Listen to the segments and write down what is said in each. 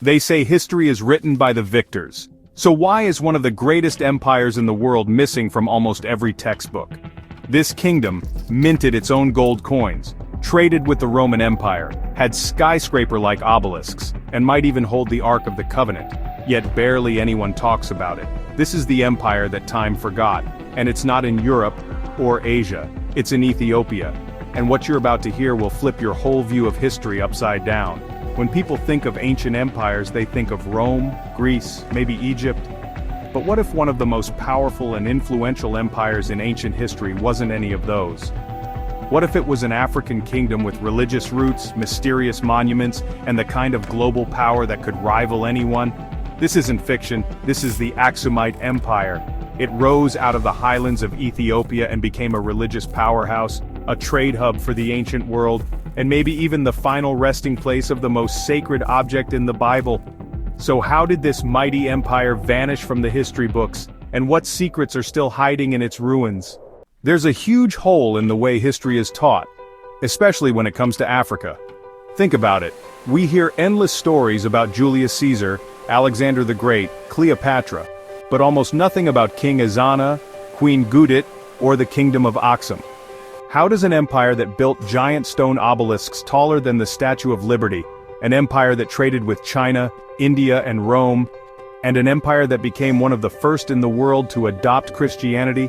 They say history is written by the victors. So why is one of the greatest empires in the world missing from almost every textbook? This kingdom minted its own gold coins, traded with the Roman Empire, had skyscraper-like obelisks, and might even hold the Ark of the Covenant, yet barely anyone talks about it. This is the empire that time forgot, and it's not in Europe or Asia, it's in Ethiopia. And what you're about to hear will flip your whole view of history upside down. When people think of ancient empires, they think of Rome, Greece, maybe Egypt. But what if one of the most powerful and influential empires in ancient history wasn't any of those? What if it was an African kingdom with religious roots, mysterious monuments, and the kind of global power that could rival anyone? This isn't fiction, this is the Axumite Empire. It rose out of the highlands of Ethiopia and became a religious powerhouse, a trade hub for the ancient world, and maybe even the final resting place of the most sacred object in the Bible. So how did this mighty empire vanish from the history books, and what secrets are still hiding in its ruins? There's a huge hole in the way history is taught, especially when it comes to Africa. Think about it. We hear endless stories about Julius Caesar, Alexander the Great, Cleopatra, but almost nothing about King Ezana, Queen Gudit, or the Kingdom of Axum. How does an empire that built giant stone obelisks taller than the Statue of Liberty, an empire that traded with China, India and Rome, and an empire that became one of the first in the world to adopt Christianity,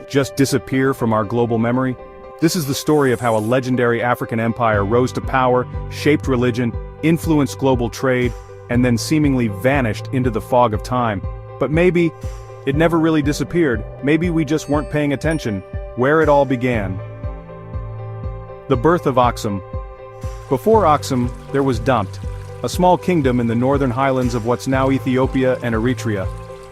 just disappear from our global memory? This is the story of how a legendary African empire rose to power, shaped religion, influenced global trade, and then seemingly vanished into the fog of time. But maybe it never really disappeared. Maybe we just weren't paying attention. Where it all began. The birth of Axum. Before Axum, there was Dumped, a small kingdom in the northern highlands of what's now Ethiopia and Eritrea.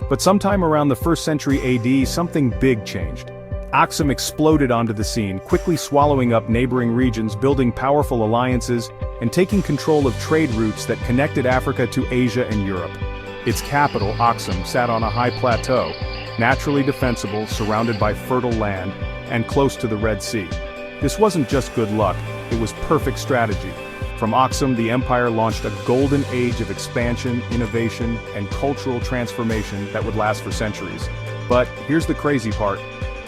But sometime around the 1st century AD, something big changed. Axum exploded onto the scene, quickly swallowing up neighboring regions, building powerful alliances, and taking control of trade routes that connected Africa to Asia and Europe. Its capital, Axum, sat on a high plateau, naturally defensible, surrounded by fertile land, and close to the Red Sea. This wasn't just good luck, it was perfect strategy. From Axum, the empire launched a golden age of expansion, innovation, and cultural transformation that would last for centuries. But here's the crazy part.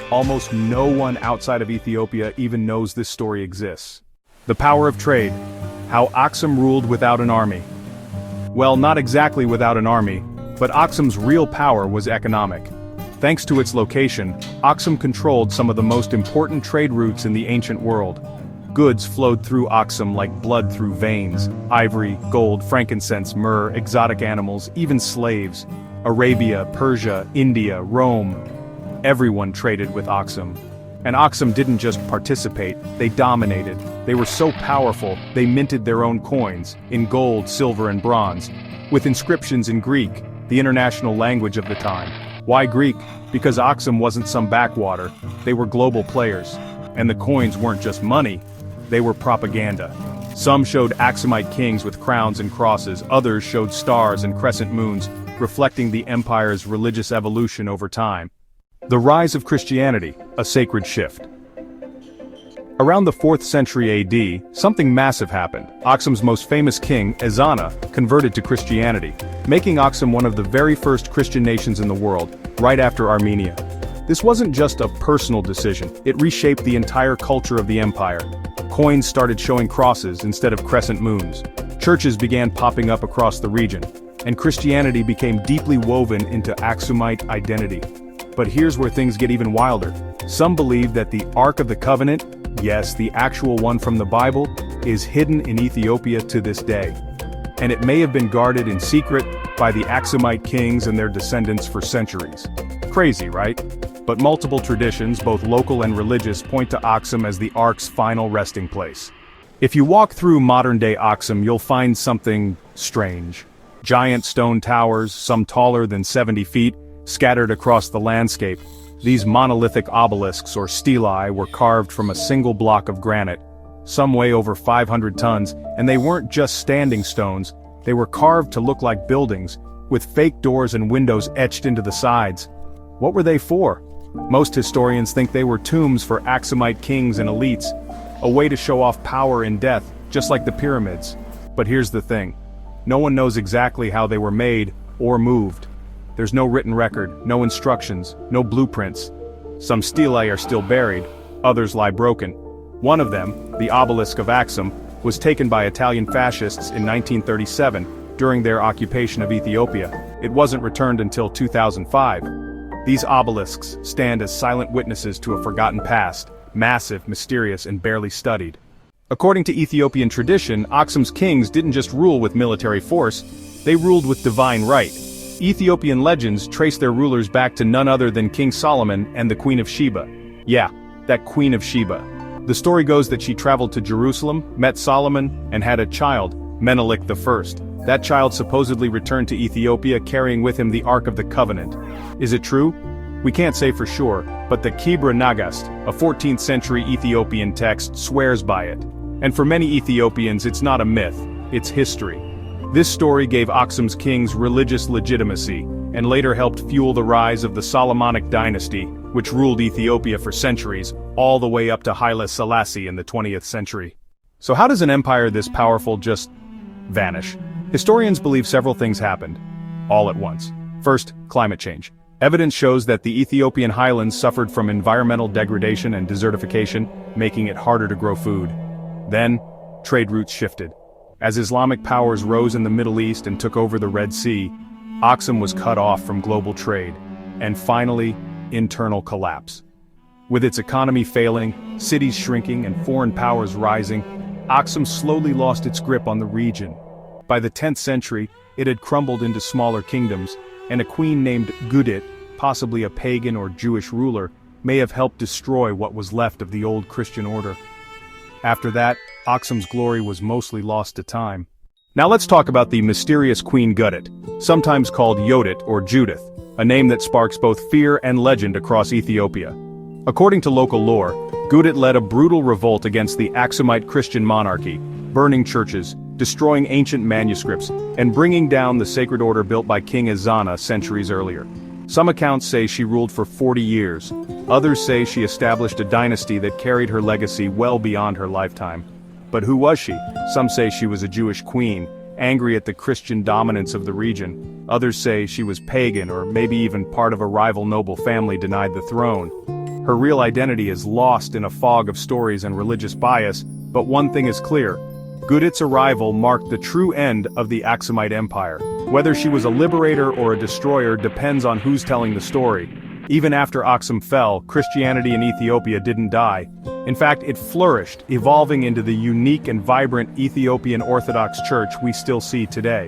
Almost no one outside of Ethiopia even knows this story exists. The power of trade. How Axum ruled without an army. Well, not exactly without an army, but Axum's real power was economic. Thanks to its location, Axum controlled some of the most important trade routes in the ancient world. Goods flowed through Axum like blood through veins: ivory, gold, frankincense, myrrh, exotic animals, even slaves. Arabia, Persia, India, Rome. Everyone traded with Axum. And Axum didn't just participate, they dominated. They were so powerful, they minted their own coins, in gold, silver and bronze, with inscriptions in Greek, the international language of the time. Why Greek? Because Axum wasn't some backwater, they were global players. And the coins weren't just money, they were propaganda. Some showed Axumite kings with crowns and crosses, others showed stars and crescent moons, reflecting the empire's religious evolution over time. The rise of Christianity, a sacred shift. Around the 4th century AD, something massive happened. Axum's most famous king, Ezana, converted to Christianity, making Axum one of the very first Christian nations in the world, right after Armenia. This wasn't just a personal decision, it reshaped the entire culture of the empire. Coins started showing crosses instead of crescent moons. Churches began popping up across the region, and Christianity became deeply woven into Axumite identity. But here's where things get even wilder. Some believe that the Ark of the Covenant, yes, the actual one from the Bible, is hidden in Ethiopia to this day. And it may have been guarded in secret by the Axumite kings and their descendants for centuries. Crazy, right? But multiple traditions, both local and religious, point to Axum as the Ark's final resting place. If you walk through modern-day Axum, you'll find something strange. Giant stone towers, some taller than 70 feet, scattered across the landscape. These monolithic obelisks, or stelae, were carved from a single block of granite. Some weigh over 500 tons, and they weren't just standing stones, they were carved to look like buildings, with fake doors and windows etched into the sides. What were they for? Most historians think they were tombs for Axumite kings and elites, a way to show off power in death, just like the pyramids. But here's the thing. No one knows exactly how they were made or moved. There's no written record, no instructions, no blueprints. Some stelae are still buried, others lie broken. One of them, the obelisk of Axum, was taken by Italian fascists in 1937 during their occupation of Ethiopia. It wasn't returned until 2005. These obelisks stand as silent witnesses to a forgotten past, massive, mysterious, and barely studied. According to Ethiopian tradition, Axum's kings didn't just rule with military force, they ruled with divine right. Ethiopian legends trace their rulers back to none other than King Solomon and the Queen of Sheba. Yeah, that Queen of Sheba. The story goes that she traveled to Jerusalem, met Solomon, and had a child, Menelik I. That child supposedly returned to Ethiopia carrying with him the Ark of the Covenant. Is it true? We can't say for sure, but the Kebra Nagast, a 14th century Ethiopian text, swears by it. And for many Ethiopians it's not a myth, it's history. This story gave Axum's kings religious legitimacy, and later helped fuel the rise of the Solomonic dynasty, which ruled Ethiopia for centuries, all the way up to Haile Selassie in the 20th century. So how does an empire this powerful just vanish? Historians believe several things happened, all at once. First, climate change. Evidence shows that the Ethiopian highlands suffered from environmental degradation and desertification, making it harder to grow food. Then, trade routes shifted. As Islamic powers rose in the Middle East and took over the Red Sea, Axum was cut off from global trade. And finally, internal collapse. With its economy failing, cities shrinking, and foreign powers rising, Axum slowly lost its grip on the region. By the 10th century, it had crumbled into smaller kingdoms, and a queen named Gudit, possibly a pagan or Jewish ruler, may have helped destroy what was left of the old Christian order. After that, Axum's glory was mostly lost to time. Now let's talk about the mysterious Queen Gudit, sometimes called Yodit or Judith, a name that sparks both fear and legend across Ethiopia. According to local lore, Gudit led a brutal revolt against the Axumite Christian monarchy, burning churches, destroying ancient manuscripts, and bringing down the sacred order built by King Ezana centuries earlier. Some accounts say she ruled for 40 years. Others say she established a dynasty that carried her legacy well beyond her lifetime. But who was she? Some say she was a Jewish queen, angry at the Christian dominance of the region. Others say she was pagan or maybe even part of a rival noble family denied the throne. Her real identity is lost in a fog of stories and religious bias, but one thing is clear. Gudit's arrival marked the true end of the Axumite Empire. Whether she was a liberator or a destroyer depends on who's telling the story. Even after Axum fell, Christianity in Ethiopia didn't die. In fact, it flourished, evolving into the unique and vibrant Ethiopian Orthodox Church we still see today.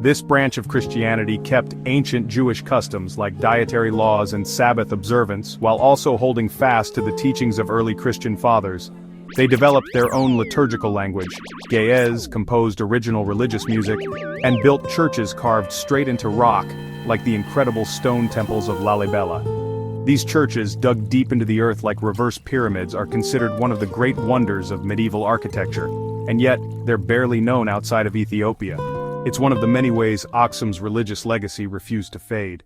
This branch of Christianity kept ancient Jewish customs like dietary laws and Sabbath observance while also holding fast to the teachings of early Christian fathers. They developed their own liturgical language, Ge'ez composed original religious music, and built churches carved straight into rock, like the incredible stone temples of Lalibela. These churches, dug deep into the earth like reverse pyramids, are considered one of the great wonders of medieval architecture, and yet they're barely known outside of Ethiopia. It's one of the many ways Axum's religious legacy refused to fade.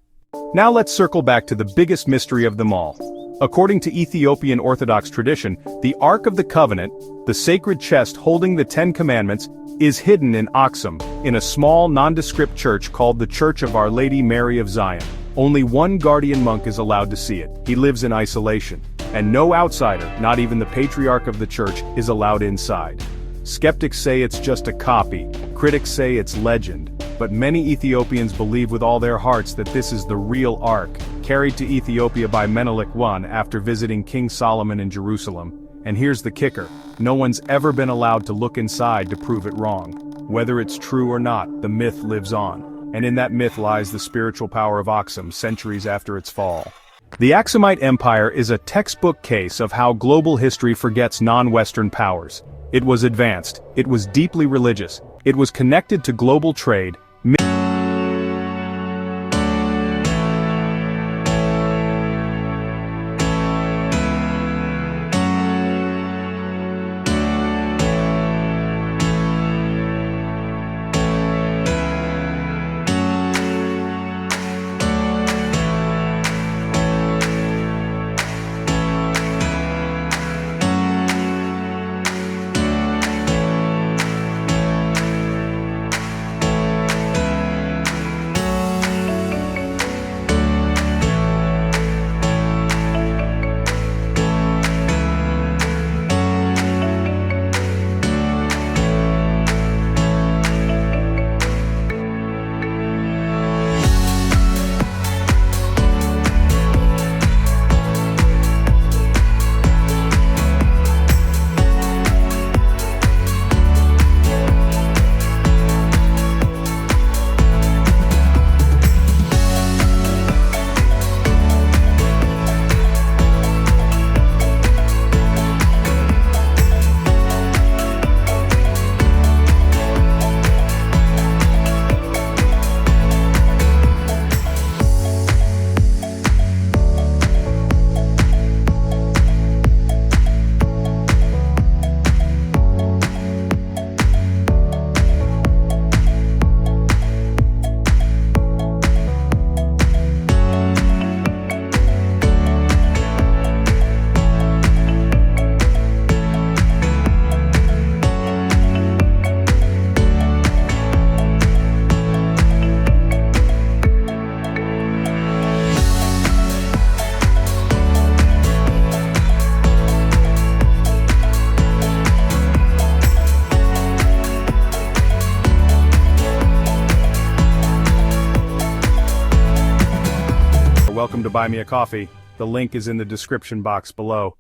Now let's circle back to the biggest mystery of them all. According to Ethiopian Orthodox tradition, the Ark of the Covenant, the sacred chest holding the 10 Commandments, is hidden in Axum, in a small nondescript church called the Church of Our Lady Mary of Zion. Only one guardian monk is allowed to see it. He lives in isolation. And no outsider, not even the patriarch of the church, is allowed inside. Skeptics say it's just a copy. Critics say it's legend. But many Ethiopians believe with all their hearts that this is the real Ark, carried to Ethiopia by Menelik I after visiting King Solomon in Jerusalem. And here's the kicker, no one's ever been allowed to look inside to prove it wrong. Whether it's true or not, the myth lives on. And in that myth lies the spiritual power of Axum centuries after its fall. The Axumite Empire is a textbook case of how global history forgets non-Western powers. It was advanced, it was deeply religious, it was connected to global trade, welcome to buy me a coffee. The link is in the description box below.